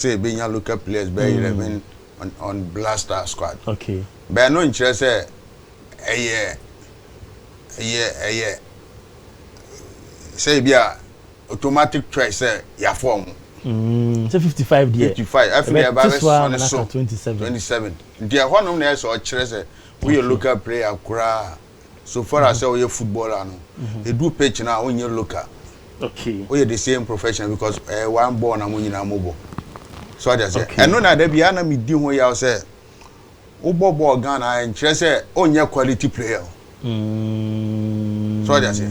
say being local players by 11 on Blaster squad. Okay. But no interest a year. Say be automatic choice say ya form. So 55 there. 55. I feel about 27. There one no na so say we a local player kura. So far as say we footballer no. They do pitch now when you local. Okay. We are the same profession because one born and when mobile. So I just say, and no, that be an me do what you say. Obo Ghana and say, on your quality player. So I just say,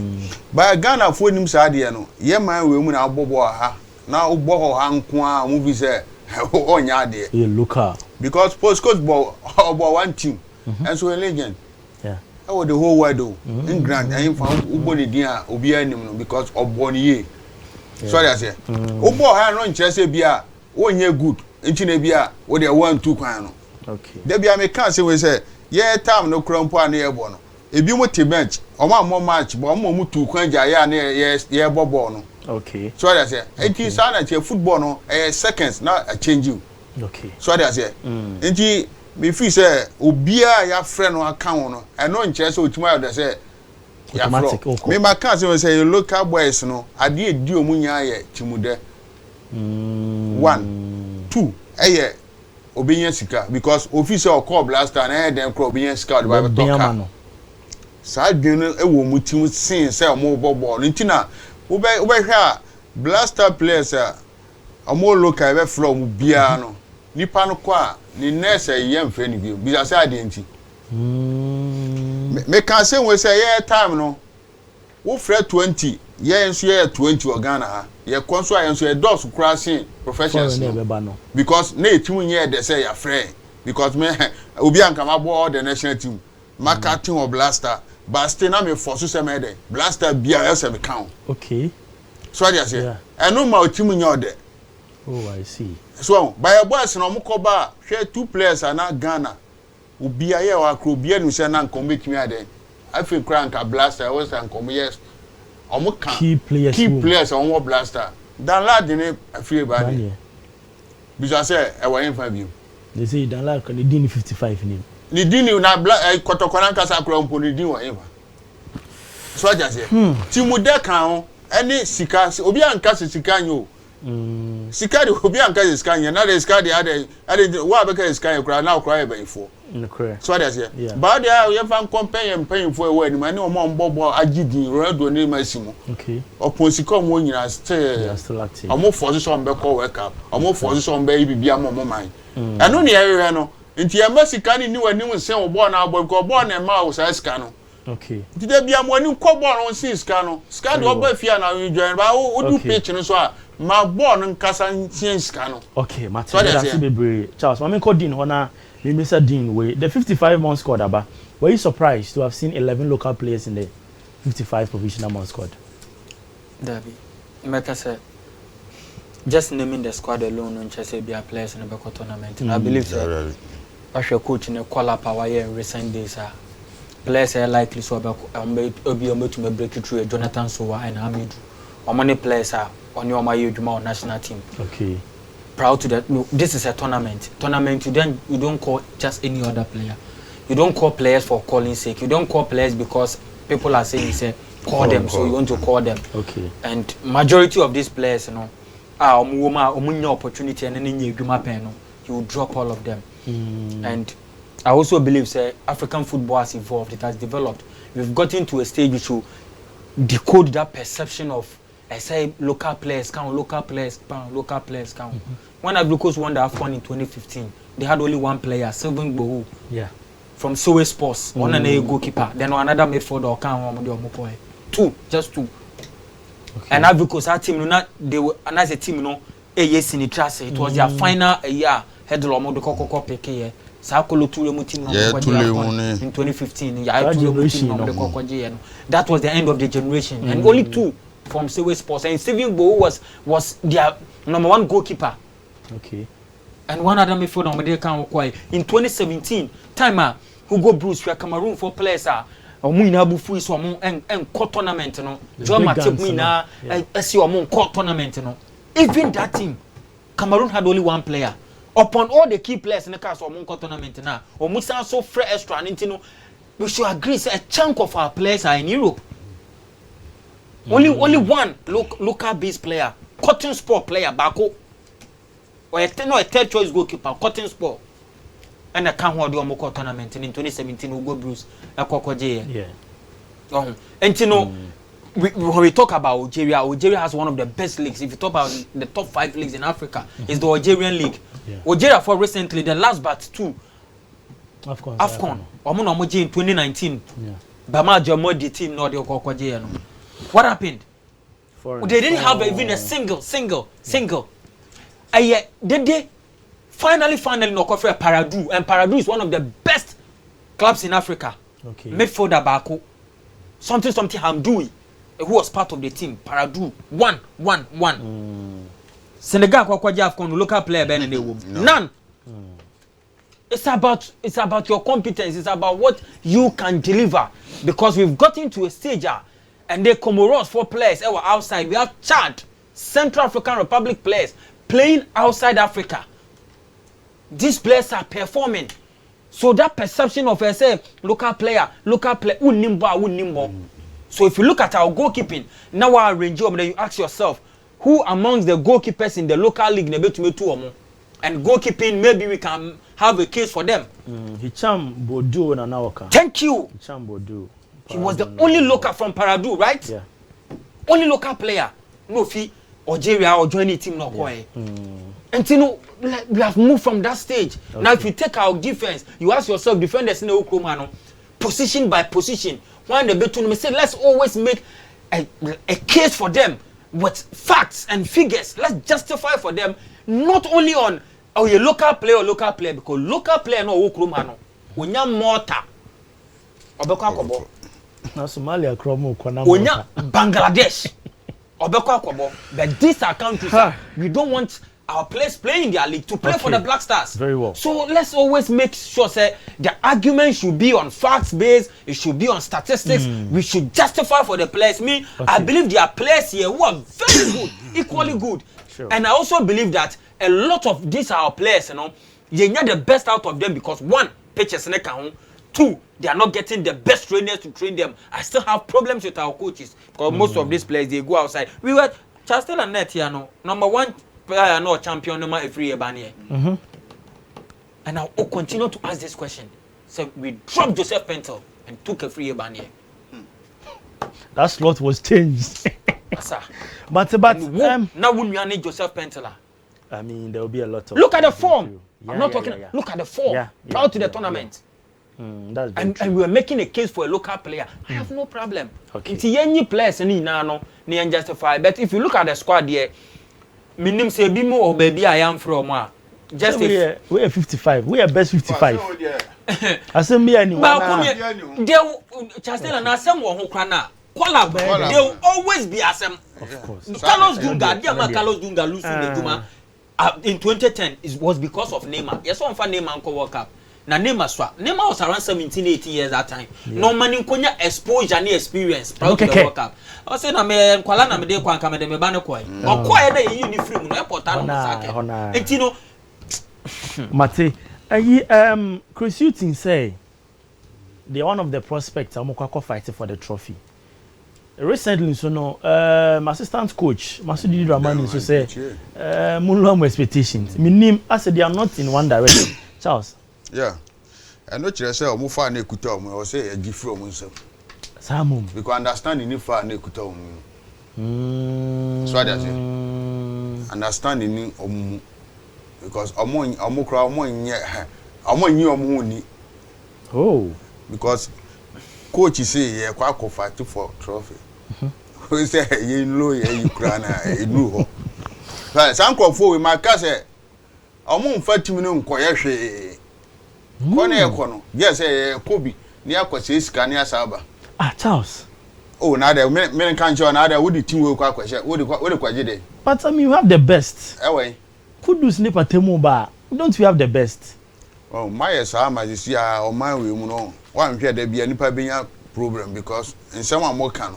by Ghana for him, Sadiano, yeah, my women are Bobo ha. Now, Bobo Hankwa movies on your day. Look up because postcodes ball about one team and so a legend. Yeah. Oh, the whole world do. England, I found Uboni Dia, Obianum because of Bonnie. So I say, Obo had no interest beer. 1 year good intine bia wo de 1-2 kwan no okay da bia me kan say we say yeah time no krampo an ye bo no ebi mo te bench o ma mo match bo mo mu 2 kwan ja ya na ye bobo no okay so I say enti sa na che football no seconds na a change you okay so I say enti me feel say obia ya frɛ no account no e no nche say otuma ya say ya flow me ma kan say we say local boys no ade edi omunya ye timude 1 2 eye obinya sika because officer or call blaster na dem call obinya sika the bible talk sa dwene e wo mutim sin say omo bobo ntina wo be hwa blaster players omo local be flow mu bia no nipa no kwa ni nurse ye mfre ni bi say ade nti me kan say we say yeah time no wo frɛ 20 ye nso ye 20 organa ha ye konso ayen so e dos crossing professionals no. Because na etim nye de say ya frɛ because me obi anka ma bo the national team marketing or blaster but still na me force say me de blaster bia else me count okay so I say eno ma otim nye ode oh I see so by boys no mo ko ba hwe 2 players ana Ghana obi aye wa kro obi anu say na nkom betimi ade afi crank blaster was nkom yes key players on what blaster dan lad ni afie ba ni because say e wa yin bi they say dan lad kan din 55 ni din na kotokona nkasa kro mpo ni din wa yin so aja say ti mu de kan any sika obi anka sika nyo sika de obi anka sika nya na de sika de ade wa be ka sika kra na kra e ba ifo so aja say ba de you fan compare pen for e wa ni mani o mo mbobo agidin Roberto ni masimo okay opon sika mo nyina still active omo force so be call wake up omo force so be bibia mo man anu ne yewe no nti e masika ni wani nse obo na abo ko obo na ma o sa sika no okay nti de bia mo ni ko bo no sin sika no sika de obo afia na join ba o du pitch no so a ma ball nkasa sin sika no okay matter that's be Charles mama ko din hona me Mr. Dean way the 55 month squad aba were you surprised to have seen 11 local players in the 55 professional month squad Dabi make say just naming the squad alone on say be a players in the back tournament I believe so Pasha coach in a call up our year in recent days players are likely so about to break through Jonathan Sowa and Hamid or many players are on your my national team okay proud to that. No, this is a tournament. You don't call just any other player. You don't call players for calling sake. You don't call players because people are saying say call them, so you want to call them. Okay. And majority of these players, you know, opportunity and then you will drop all of them. And I also believe say African football has evolved. It has developed. We've gotten to a stage which will decode that perception of I say local players count. When Aglucos won the AFCON in 2015, they had only one player, Sylvain Bohu. Yeah. From Sowe Sports, one and a goalkeeper. Then another midfielder or can 2, just 2. Okay. And Aglucos our team, they were another team, you know, a yes in the trust. It was their final year. Head the Lomo the Coco Peke. Sakolo Tulemu team in 2015. That was the end of the generation. And only 2 from Sewe Sports. And Sylvain Bohu was their number 1 goalkeeper. Okay. And one other midfielder on the account in 2017, time Hugo Bruce we Cameroon for players Omuna Bufu so and court tournament no. John Matip Mina see Omon court tournament no. Even that team Cameroon had only one player. Upon all the key players in the cast of Monko tournament now, or Musa so fresh extra and we should agree say a chunk of our players are in Europe. Only one local based player, Cotton Sport player, Bako. Or a third choice goalkeeper, Cotton Sport. And I can't hold the Monko tournament in 2017 Ugo Bruce, a Kokoje. Yeah. And when we talk about Algeria has one of the best leagues. If you talk about the top 5 leagues in Africa, it's the Algerian league. Yeah. Algeria for recently, the last but 2. AFCON. Omonomoji in 2019. Yeah. Bama Jamodi team no the Okokoje. What happened? They didn't have even a single. Did they finally no coffee Paradou, and Paradou is one of the best clubs in Africa. Okay. Midfielder Bako. Something Hamdoui, who was part of the team. Paradou 1. Senegal Kwakwaja AFCON local player Ben none. It's about your competence. It's about what you can deliver. Because we've gotten to a stage and the Comoros 4 players were outside. We have Chad, Central African Republic players playing outside Africa. These players are performing. So that perception of say local player, unimbo. So if you look at our goalkeeping, now our range then you ask yourself, who amongst the goalkeepers in the local league nebe to me 2 or more? And goalkeeping, maybe we can have a case for them. Hicham Bodu na Naoka. Thank you. Hicham Bodu. He was the only local from Paradou, right? Yeah. Only local player. No fee Algeria or joining team no boy. And you know, we have moved from that stage. Okay. Now if you take our defense, you ask yourself, defenders in the Ukromano, position by position. When the between say, let's always make a case for them with facts and figures. Let's justify for them, not only on your local player, because local player no Ukromano. When you're mortar. Obeko na Somalia kromo kwana Onya Bangladesh Obeko Akobo. But these are countries we don't want our players playing in their league to play for the Black Stars. Very well. So let's always make sure say the argument should be on facts based, it should be on statistics. We should justify for the players. I believe there are players here who are very good, equally good. Sure. And I also believe that a lot of these are our players, they get the best out of them because 1, pitches in the 2, they are not getting the best trainers to train them. I still have problems with our coaches because most of these players they go outside. We were Chastel and Net here, number 1 player, no champion, number every year, and I'll continue to ask this question. So we dropped Joseph Pentel and took a free year ban here. That slot was changed. but now when we need Joseph Pentel, I mean there will be a lot of. Look at the form. I'm not talking. Look at the form. Prior to the tournament. That's very and we were making a case for a local player. I have no problem. Okay. It's any players any no justify. But if you look at the squad here, minim say bimo or baby I am from just we are 55. We are best 55. Asem be anyone. They Chastel and Asem who krana. They will always be Asem. Of course. Carlos Dunga losing the Juma in 2010 was because of Neymar. Yes, one for Neymar and World Cup. Na Neymar was around 17, 18 years that time. No man konya exposure and experience proud to the World Cup. I say na me kwala na me de kwan ka me de me ba ne kwai. Okwai na yi uniform no airport no sake. Entino Mate, Cbris Hughton say they are one of the prospects amokwa fighting for the trophy. Recently, so no, assistant coach Masudi Dramani so say munlo expectations. Minim I said they are not in one direction. Charles. Yeah. I know you say omo fa na ekuta omo or say e gifro omo nsem. Samum. Because understand ni fa na ekuta omo. So that say. Understand ni omo because omo kra omo nyi omo ni. Oh. Because coach say ye kwa fight for trophy. We say ye know ye Ukraine e nu ho. But some crofo we my say omo mfa timi no nkoye hwe. Kone ekono. Yes Kobe ni akwase sika ni asaba. Charles. Oh na there men kan join na there wo di team we kwa kwase wo di kwaje dey. But I mean you have the best. Ewe. Kudus ni patemu ba. Don't we have the best? Oh my sa ma si o man we mu no. Wan hwe da bia nipa benya problem because in some more can.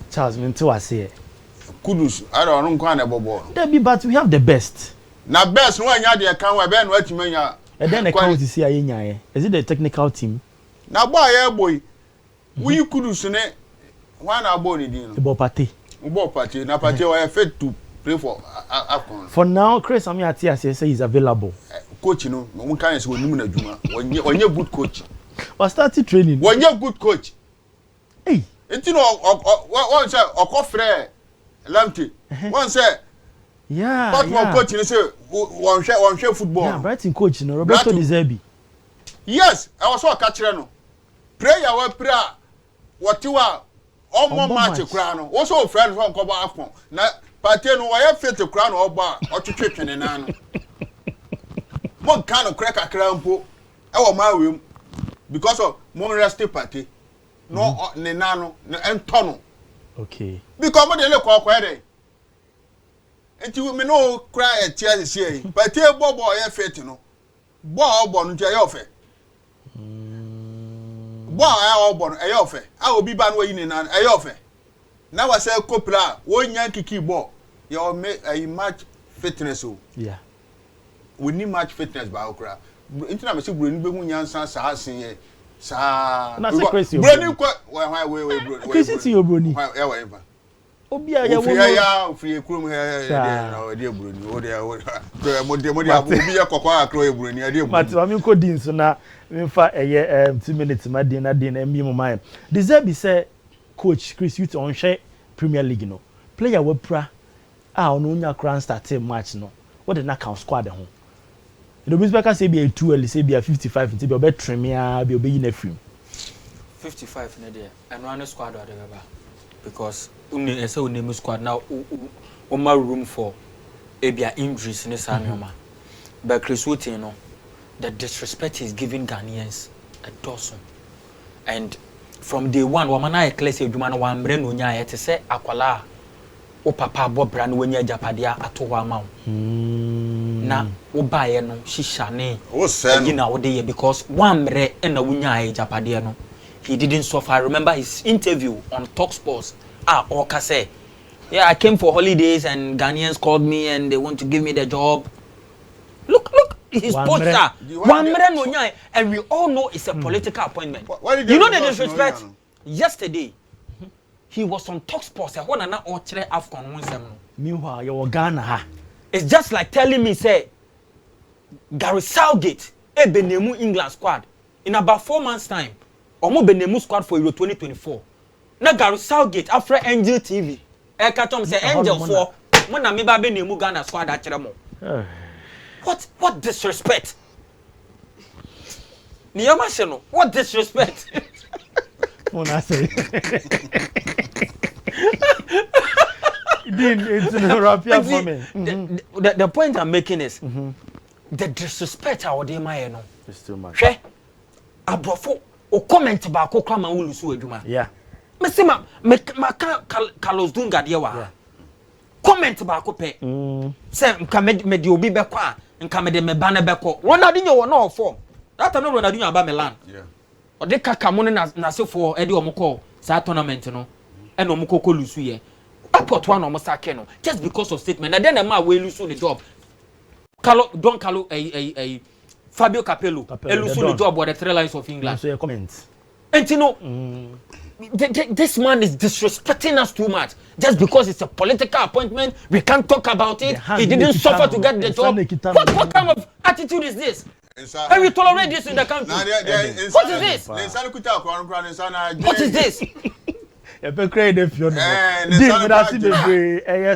Charles me to ase. Kudus. I don't know na bobo. But we have the best. Na best no anya de kan we be no atimanya. And then the count is here anya. Is it the technical team? Na boy ya boy. We Kudus ne one abo ni din no. Bo party. Bo party. Na party we fit to play for Afcon. For now, Chris Amiati say he's available. Coach no, we can say we na adwuma. Onye good coach. We started training. Onye good coach. Hey. Enti no one say okofre Lamptey. One say yeah. But one coach ni say one share football. Yeah, Brighton coach no Roberto Deserbi. Yes, I was so catch no. Prayer we prayer what you are omo match kra no. Wo so friend from ko ba Afcon. Na party no why fit kra no oba otwetwetwe na no. Mon kan no crack akra mpo e wo ma wem because of mon rest party. No ne nano ne entono. Okay. Because mo de le ko dey. Enti me no cry e tia se but e bobo e fit no. Bo obo no tia ye ofe. Bo e obo no e ye ofe. A obi ba no yi ne nan e ye ofe. Na wa say kopla wo nya kiki bo. Your match fitness o. Yeah. We need match fitness ba okra. Enti na me say bro ni be hu nyansa sa asen ye. Sa na say crazy broni kwa wait bro crazy to your broni ya wa eva obi a ya wo ya free krum ya na de broni o de mo de obi ya kokwa akro e broni ya de but mami ko din so na mfa eye 2 minutes ma din na din mbi mo man Deserbi say coach Cbris Hughton on share Premier League no player we pra ono nya kran start match no what the knockout squad ho. The Bisbeka say be a 2 early, say be a 55, and say be a better tremia, be obeying a film. 55 in a day, and run squad or whatever. Because only a name squad now, my room for maybe injuries in the Sanoma. But Cbris Hughton, you know, the disrespect is giving Ghanaians a dozen. And from day one, Wamana Ecclesia, you man, one brain on ya to say, Aquala, o papa Bob Brand when you're Japadia at Wamau. Na obaye no shisha ne na ode because one mere na wunya Japadia no he didn't suffer. I remember his interview on Talk Sports Oka say yeah I came for holidays and Ghanaians called me and they want to give me the job. Look his poster one mere no nya and we all know it's a political appointment. You know the disrespect. Yesterday he was on Talk Sports and one na o kire Afcon wonsem no meanwhile you Ghana ha. It's just like telling me, say, Gary Southgate, Benemu England squad, in about 4 months' time, or more Benemu squad for Euro 2024. Now, Gary Southgate, after Angel TV, Katom say Angel 4, when I'm about Benemu Ghana squad at Cheramo. What disrespect? Niyamashino, what disrespect? When I say. The point I'm making is the disrespect our day my no. It's too much. She abrofo o comment ba ko kra ma wulusu adwuma. Yeah. Me say ma Carlos Dunga de wa. Comment ba ko pe. Say nka me de obi be kwa nka me de me ba na be ko. Ronaldinho wo na form. That time Ronaldinho aba Milan. Yeah. O de kaka mo na sefo e de omko sa tournament no. E no omko ko lusu ye. Airport one almost no just because of statement. And then the man will lose the job. Fabio Capello lose the job with the 3 lines of England. So your comments. And you know, this man is disrespecting us too much. Just because it's a political appointment, we can't talk about it. He didn't suffer to get the job. What kind of attitude is this? Can we tolerate this in the country? What is this? What is this? If you create a few,